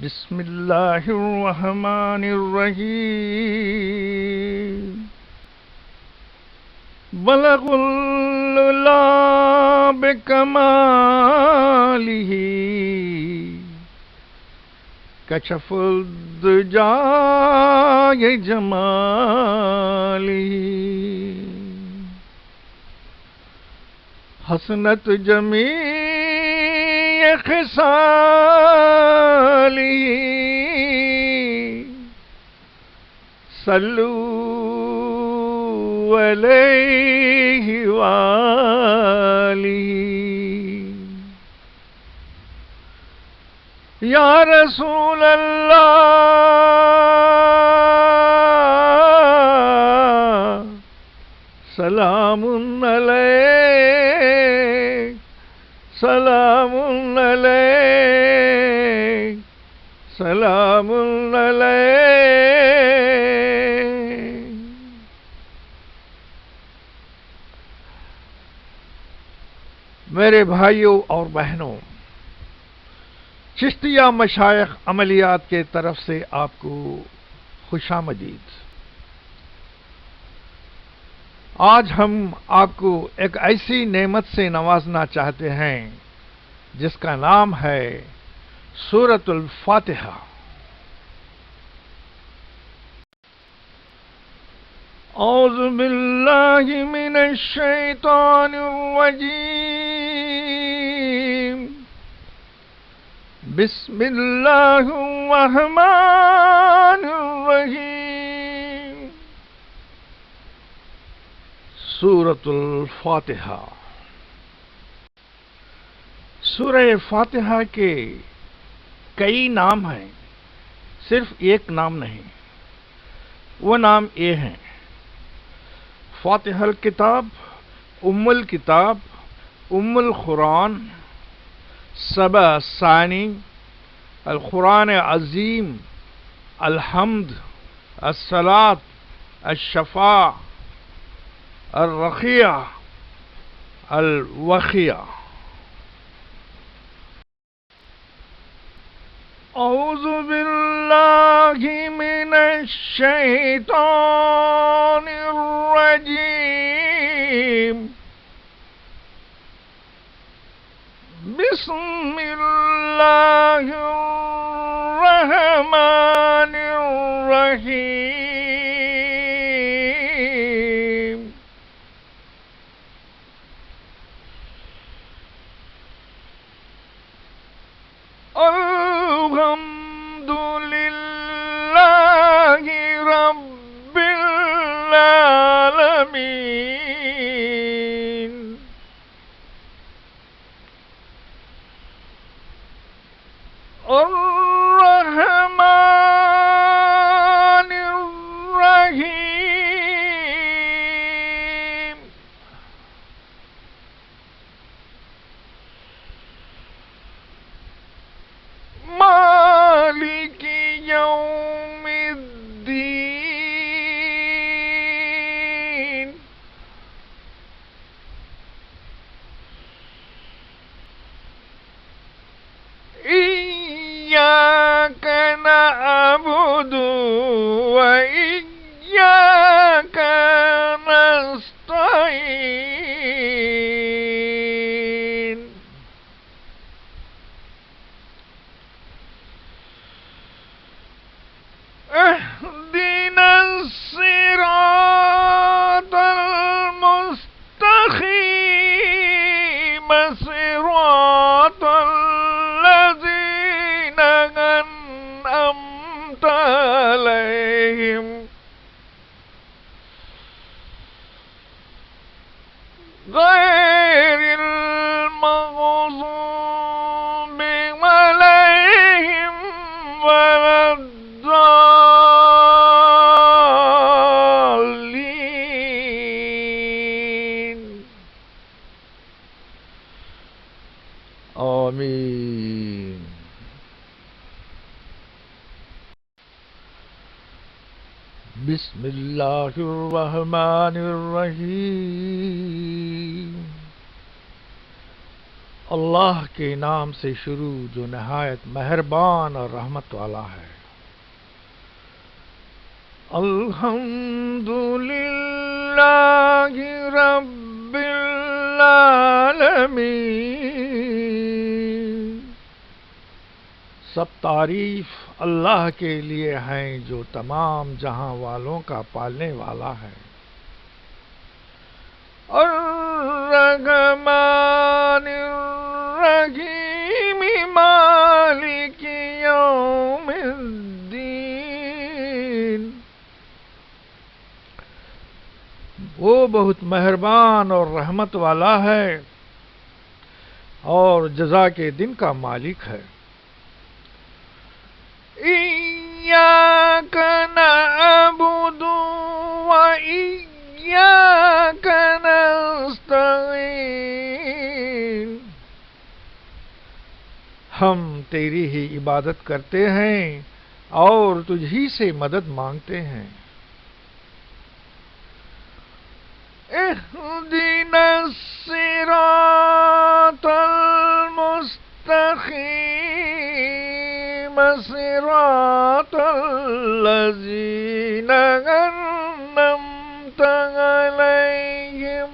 بسم اللہ الرحمن الرحیم بلغ العلا بکمالہ کشف الدجا جمالہ حسنت جمیع خصالہ صلو علیہ وآلہ یا رسول اللہ سلام علیک سلام علیک سلام علیک۔ میرے بھائیوں اور بہنوں، چشتیہ مشائخ عملیات کے طرف سے آپ کو خوش آمدید۔ آج ہم آپ کو ایک ایسی نعمت سے نوازنا چاہتے ہیں جس کا نام ہے سورۃ الفاتحہ۔ اعوذ باللہ من الشیطان الرجیم، بسم اللہ الرحمن الرحیم۔ سورۃ الفاتحہ۔ سورہ فاتحہ کے کئی نام ہیں، صرف ایک نام نہیں۔ وہ نام یہ ہیں: فاتحہ الکتاب، ام الکتاب، ام القرآن، سبع ثانی، القرآن عظیم، الحمد، الصلاۃ، الشفاء، الرقیہ، الوقیہ۔ اعوذ باللہ من الشیطان الرجیم، بسم اللہ الرحمن الرحیم۔ الحمد للہ رب العالمین، الرحمن الرحیم، مالک یوم الدین، ایاک نعبد وإیاک نستعین، اہدنا الصراط المستقیم، صراط الذین أنعمت علیہم غیر المغضوب علیہم ولا الضالین، آمین۔ بسم اللہ الرحمن الرحیم، اللہ کے نام سے شروع جو نہایت مہربان اور رحمت والا ہے۔ الحمدللہ رب العالمین، سب تعریف اللہ کے لیے ہیں جو تمام جہاں والوں کا پالنے والا ہے۔ الرحمن الرحیم مالک یوم الدین، وہ بہت مہربان اور رحمت والا ہے اور جزا کے دن کا مالک ہے۔ ایاک نعبد و ایاک نستعین، ہم تیری ہی عبادت کرتے ہیں اور تجھ ہی سے مدد مانگتے ہیں۔ اہدنا الصراط المستقیم صراط الذین انعمت علیہم،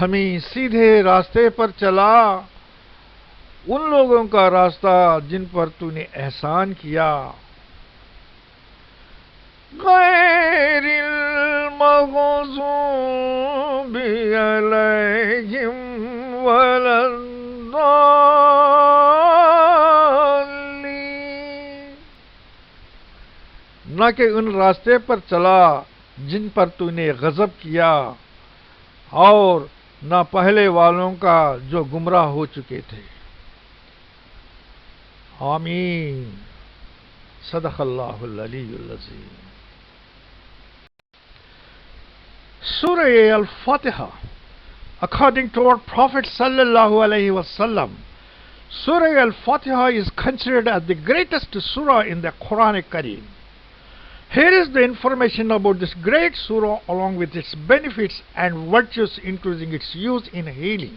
ہمیں سیدھے راستے پر چلا، ان لوگوں کا راستہ جن پر تو نے احسان کیا۔ غیر المغضوب علیہم ولا الضالین، نہ کہ ان راستے پر چلا جن پر تو نے غضب کیا، اور نہ پہلے والوں کا جو گمراہ ہو چکے تھے۔ آمین۔ صدق اللہ العلی العظیم۔ Surah Al-Fatiha. According to our Prophet sallallahu alaihi wasallam, Surah Al-Fatiha is considered as the greatest surah in the Quranic Kareem. Here is the information about this great surah along with its benefits and virtues, including its use in healing.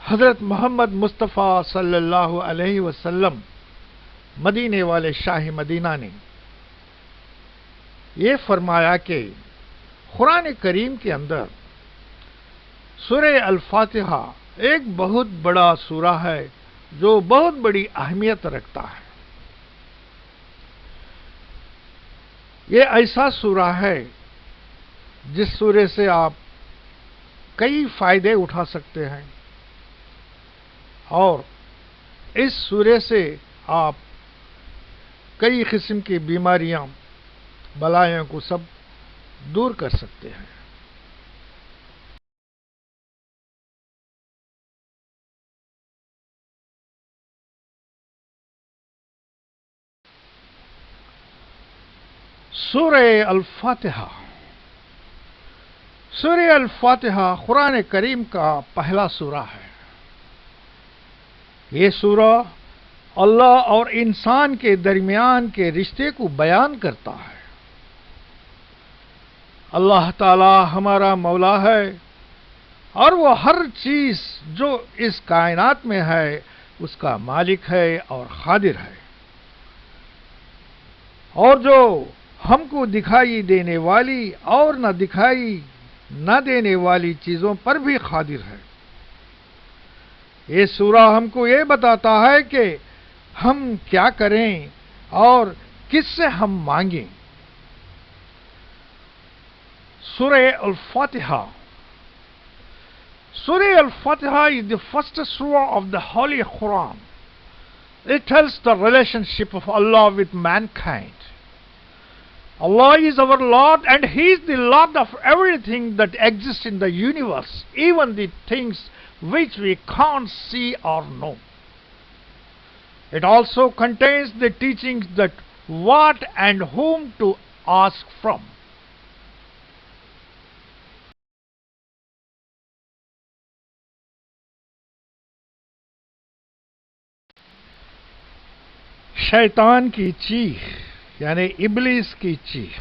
حضرت محمد مصطفیٰ صلی اللہ علیہ وسلم مدینے والے شاہ مدینہ نے یہ فرمایا کہ قرآن کریم کے اندر سورہ الفاتحہ ایک بہت بڑا سورہ ہے جو بہت بڑی اہمیت رکھتا ہے۔ یہ ایسا سورہ ہے جس سورے سے آپ کئی فائدے اٹھا سکتے ہیں، اور اس سورے سے آپ کئی قسم کی بیماریاں بلائیوں کو سب دور کر سکتے ہیں۔ سورہ الفاتحہ۔ سورہ الفاتحہ قرآن کریم کا پہلا سورہ ہے۔ یہ سورہ اللہ اور انسان کے درمیان کے رشتے کو بیان کرتا ہے۔ اللہ تعالی ہمارا مولا ہے اور وہ ہر چیز جو اس کائنات میں ہے اس کا مالک ہے اور قادر ہے، اور جو ہم کو دکھائی دینے والی اور نہ دکھائی نہ دینے والی چیزوں پر بھی قادر ہے۔ یہ سورہ ہم کو یہ بتاتا ہے کہ ہم کیا کریں اور کس سے ہم مانگیں۔ سورہ الفاتحہ۔ Surah Al-Fatiha is the first surah of the Holy Quran. It tells the relationship of Allah with mankind. Allah is our Lord, and He is the Lord of everything that exists in the universe, even the things which we can't see or know. It also contains the teachings that what and whom to ask from. شیطان کی چیخ یعنی ابلیس کی چیخ۔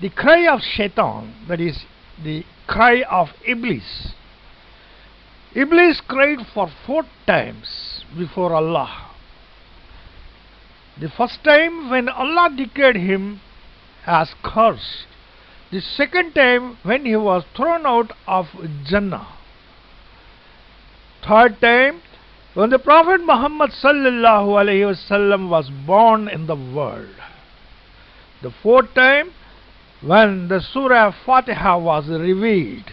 The cry of shaitan, that is the cry of Iblis. Iblis cried for 4 times before Allah. The first time when Allah declared him as cursed. The second time when he was thrown out of Jannah. Third time when the Prophet Muhammad sallallahu alaihi wasallam was born in the world. The fourth time when the Surah Fatiha was revealed.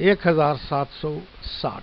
1760।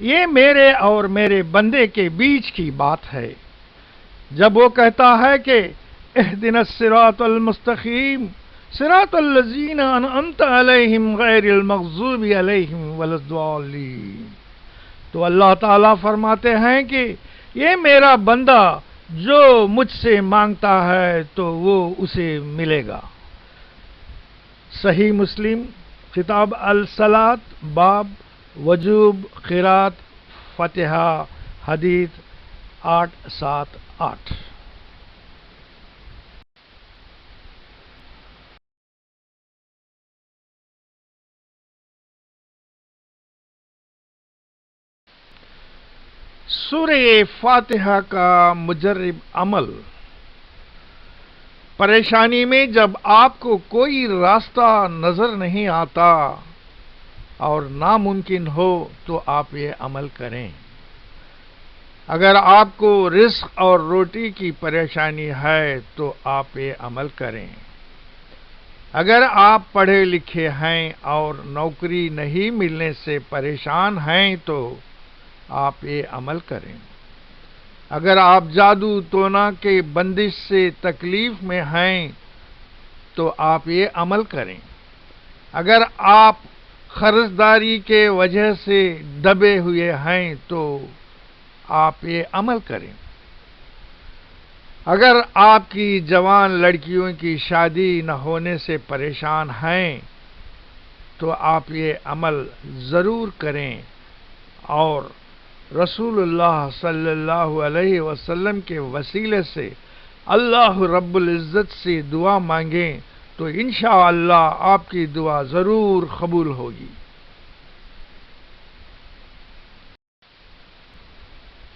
یہ میرے اور میرے بندے کے بیچ کی بات ہے. جب وہ کہتا ہے کہ اہدنا الصراط المستقیم صراط الذین انعمت علیہم غیر المغضوب علیہم ولا الضالین، تو اللہ تعالیٰ فرماتے ہیں کہ یہ میرا بندہ جو مجھ سے مانگتا ہے تو وہ اسے ملے گا. صحیح مسلم کتاب الصلاۃ باب وجوب قرات فاتحہ حدیث 878. سورہ فاتحہ کا مجرب عمل. پریشانی میں جب آپ کو کوئی راستہ نظر نہیں آتا اور ناممکن ہو تو آپ یہ عمل کریں. اگر آپ کو رزق اور روٹی کی پریشانی ہے تو آپ یہ عمل کریں. اگر آپ پڑھے لکھے ہیں اور نوکری نہیں ملنے سے پریشان ہیں تو آپ یہ عمل کریں. اگر آپ جادو ٹونا کے بندش سے تکلیف میں ہیں تو آپ یہ عمل کریں. اگر آپ قرضداری کے وجہ سے دبے ہوئے ہیں تو آپ یہ عمل کریں. اگر آپ کی جوان لڑکیوں کی شادی نہ ہونے سے پریشان ہیں تو آپ یہ عمل ضرور کریں اور رسول اللہ صلی اللہ علیہ وسلم کے وسیلے سے اللہ رب العزت سے دعا مانگیں تو انشاءاللہ آپ کی دعا ضرور قبول ہوگی.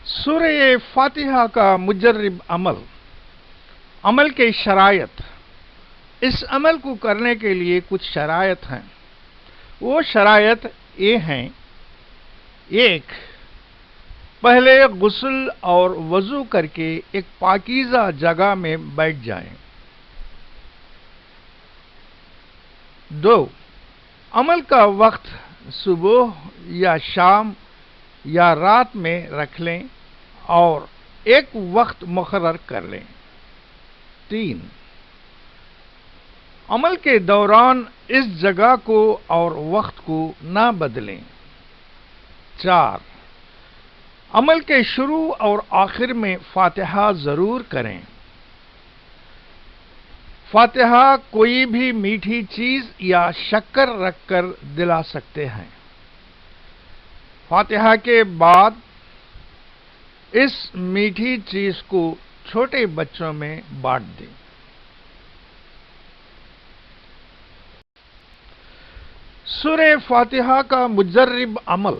سورہ فاتحہ کا مجرب عمل. عمل کے شرائط. اس عمل کو کرنے کے لیے کچھ شرائط ہیں. وہ شرائط یہ ہیں: 1. پہلے غسل اور وضو کر کے ایک پاکیزہ جگہ میں بیٹھ جائیں. 2. عمل کا وقت صبح یا شام یا رات میں رکھ لیں اور ایک وقت مقرر کر لیں. 3. عمل کے دوران اس جگہ کو اور وقت کو نہ بدلیں. 4. عمل کے شروع اور آخر میں فاتحہ ضرور کریں. فاتحہ کوئی بھی میٹھی چیز یا شکر رکھ کر دلا سکتے ہیں. فاتحہ کے بعد اس میٹھی چیز کو چھوٹے بچوں میں بانٹ دیں. سورہ فاتحہ کا مجرب عمل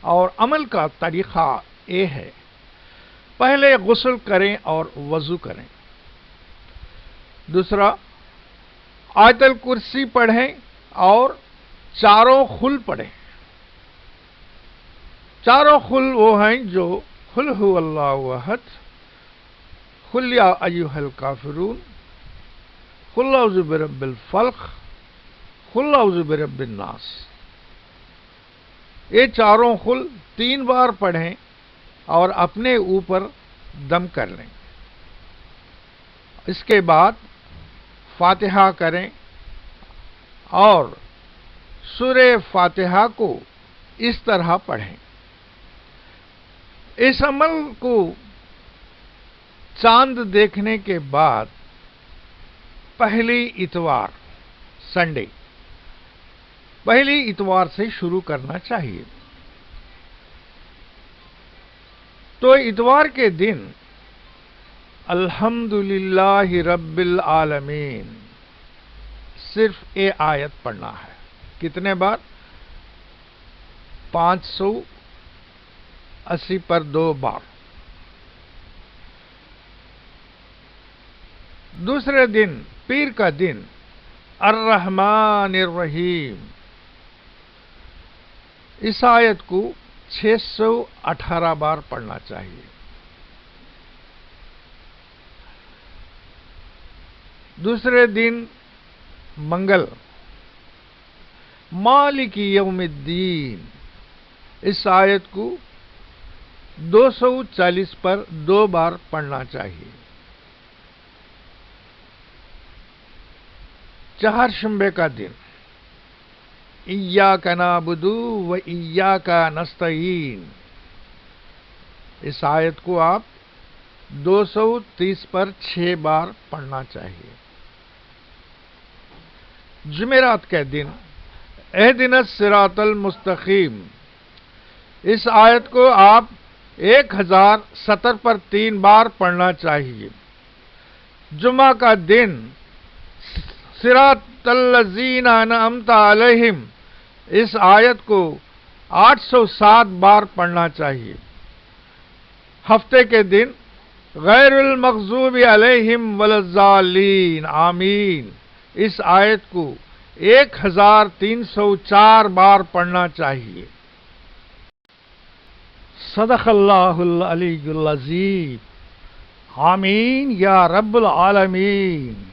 اور عمل کا طریقہ یہ ہے: پہلے غسل کریں اور وضو کریں. دوسرا، آیت الکرسی پڑھیں اور چاروں خل پڑھیں. چاروں خل وہ ہیں جو قل هو اللہ احد، قل یا ایھا الکافرون، قل اعوذ برب الفلق، قل اعوذ برب الناس. یہ چاروں خل 3 بار پڑھیں اور اپنے اوپر دم کر لیں. اس کے بعد فاتحہ کریں اور سورہ فاتحہ کو اس طرح پڑھیں. اس عمل کو چاند دیکھنے کے بعد پہلی اتوار سنڈے پہلی اتوار سے شروع کرنا چاہیے. تو اتوار کے دن الحمدللہ رب العالمین صرف یہ آیت پڑھنا ہے. کتنے بار؟ 580 پر 2 بار. دوسرے دن پیر کا دن الرحمن الرحیم، اس آیت کو 618 بار پڑھنا چاہیے. دوسرے دن منگل مالک یوم الدین، اس آیت کو 240 پر 2 بار پڑھنا چاہیے۔ چہارشنبے کا دن ایاک نعبد و ایاک نستعین، اس آیت کو آپ 230 پر 6 بار پڑھنا چاہیے۔ جمعرات کے دن اہدنا الصراط المستقیم، اس آیت کو آپ 1070 پر 3 بار پڑھنا چاہیے۔ جمعہ کا دن صراط الذین انعمت علیہم، اس آیت کو 807 بار پڑھنا چاہیے۔ ہفتے کے دن غیر المغضوب علیہم ولا الضالین آمین، اس آیت کو 1304 بار پڑھنا چاہیے۔ صدق اللہ العلی العظیم، آمین یا رب العالمین۔